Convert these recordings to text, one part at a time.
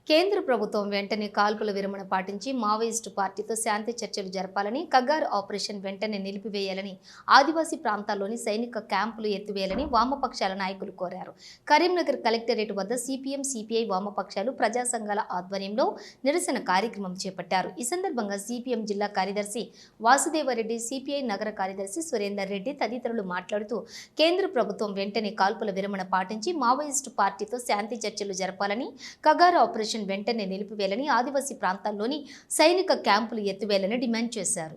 కేంద్ర ప్రభుత్వం వెంటనే కాల్పుల విరమణ పాటించి మావోయిస్టు పార్టీతో శాంతి చర్చలు జరపాలని, కగారు ఆపరేషన్ వెంటనే నిలిపివేయాలని, ఆదివాసీ ప్రాంతాల్లోని సైనిక క్యాంపులు ఎత్తివేయాలని వామపక్షాల నాయకులు కోరారు. కరీంనగర్ కలెక్టరేట్ వద్ద సిపిఎం, సిపిఐ వామపక్షాలు ప్రజా సంఘాల ఆధ్వర్యంలో నిరసన కార్యక్రమం చేపట్టారు. ఈ సందర్భంగా సిపిఎం జిల్లా కార్యదర్శి వాసుదేవరెడ్డి, సిపిఐ నగర కార్యదర్శి సురేందర్ రెడ్డి తదితరులు మాట్లాడుతూ కేంద్ర ప్రభుత్వం వెంటనే కాల్పుల విరమణ పాటించి మావోయిస్టు పార్టీతో శాంతి చర్చలు జరపాలని, కగారు ఆపరేషన్ వెంటనే నిలిపివేయాలని, ఆదివాసీ ప్రాంతాల్లోని సైనిక క్యాంపులు ఎత్తివేయాలని డిమాండ్ చేశారు.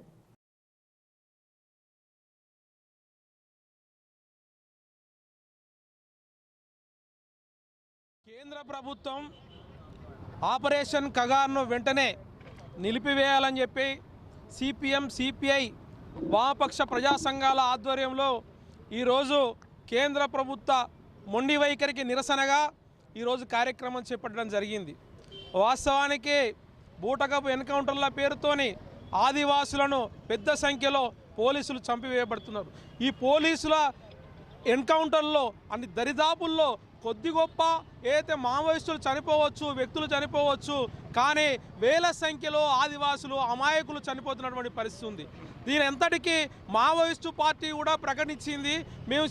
కేంద్ర ప్రభుత్వం ఆపరేషన్ కగార్ను వెంటనే నిలిపివేయాలని చెప్పి సిపిఎం, సిపిఐ వామపక్ష ప్రజా సంఘాల ఆధ్వర్యంలో ఈరోజు కేంద్ర ప్రభుత్వ మొండి వైఖరికి నిరసనగా ఈరోజు కార్యక్రమం చేపట్టడం జరిగింది. వాస్తవానికి బూటకపు ఎన్కౌంటర్ల పేరుతోని ఆదివాసులను పెద్ద సంఖ్యలో పోలీసులు చంపివేయబడుతున్నారు. ఈ పోలీసుల ఎన్కౌంటర్లో అన్ని దరిదాపుల్లో కొద్ది గొప్ప ఏదైతే మావోయిస్టులు చనిపోవచ్చు, వ్యక్తులు చనిపోవచ్చు, కానీ వేల సంఖ్యలో ఆదివాసులు అమాయకులు చనిపోతున్నటువంటి పరిస్థితి ఉంది. దీని ఎంతటికీ మావోయిస్టు పార్టీ కూడా ప్రకటించింది, మేము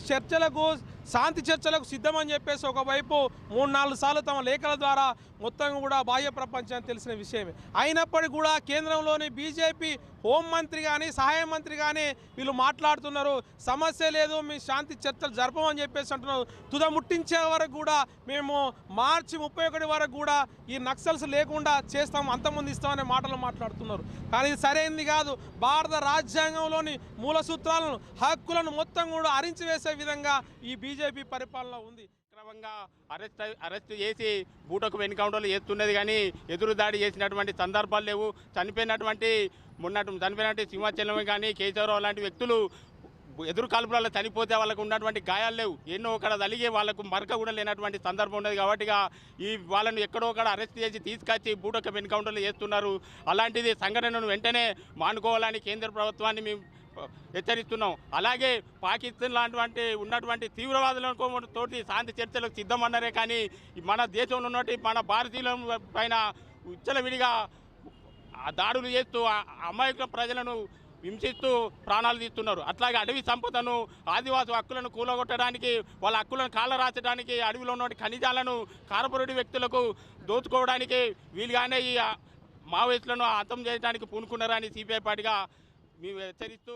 శాంతి చర్చలకు సిద్ధమని చెప్పేసి ఒకవైపు 3-4 సార్లు తమ లేఖల ద్వారా మొత్తం కూడా బాహ్య ప్రపంచానికి తెలిసిన విషయమే. అయినప్పటికీ కూడా కేంద్రంలోని బీజేపీ హోంమంత్రి కానీ, సహాయ మంత్రి కానీ వీళ్ళు మాట్లాడుతున్నారు, సమస్య లేదు, మీ శాంతి చర్చలు జరపమని చెప్పేసి అంటున్నారు. తుదముట్టించే వరకు కూడా మేము మార్చి 31 వరకు కూడా ఈ నక్సల్స్ లేకుండా చేస్తాం, అంతమంది ఇస్తామనే మాటలు మాట్లాడుతున్నారు. కానీ ఇది సరైనది కాదు. భారత రాజ్యాంగంలోని మూల సూత్రాలను, హక్కులను మొత్తం కూడా అరించివేసే విధంగా ఈ బీజేపీ పరిపాలన ఉంది. క్రమంగా అరెస్ట్ చేసి బూటకు ఎన్కౌంటర్లు చేస్తున్నది, కానీ ఎదురు దాడి చేసినటువంటి సందర్భాలు లేవు. చనిపోయినటువంటి సింహాచలం కానీ కేశవరావు లాంటి వ్యక్తులు ఎదురు కాల్పులలో చనిపోతే వాళ్ళకు ఉన్నటువంటి గాయాలు లేవు. ఎన్నో ఒకడ తలిగే వాళ్ళకు మరక కూడా లేనటువంటి సందర్భం ఉన్నది. కాబట్టి వాళ్ళను ఎక్కడో ఒకడ అరెస్ట్ చేసి తీసుకొచ్చి బూటకు ఎన్కౌంటర్లు చేస్తున్నారు. అలాంటిది సంఘటనను వెంటనే మానుకోవాలని కేంద్ర ప్రభుత్వాన్ని మేము హెచ్చరిస్తున్నాం. అలాగే పాకిస్తాన్ లాంటి ఉన్నటువంటి తీవ్రవాదులతో శాంతి చర్చలకు సిద్ధమన్నారే, కానీ మన దేశంలో ఉన్నటువంటి మన భారతీయుల పైన విచ్చలవిడిగా దాడులు చేస్తూ అమాయక ప్రజలను హింసిస్తూ ప్రాణాలు తీస్తున్నారు. అట్లాగే అడవి సంపదను, ఆదివాసి హక్కులను కూలగొట్టడానికి, వాళ్ళ హక్కులను కాలరాచడానికి, అడవిలో ఉన్న ఖనిజాలను కార్పొరేట్ వ్యక్తులకు దోచుకోవడానికి వీలుగానే ఈ మావోయిస్టులను అంతం చేయడానికి పూనుకున్నారని సిపిఐ పార్టీగా మేము హెచ్చరిస్తూ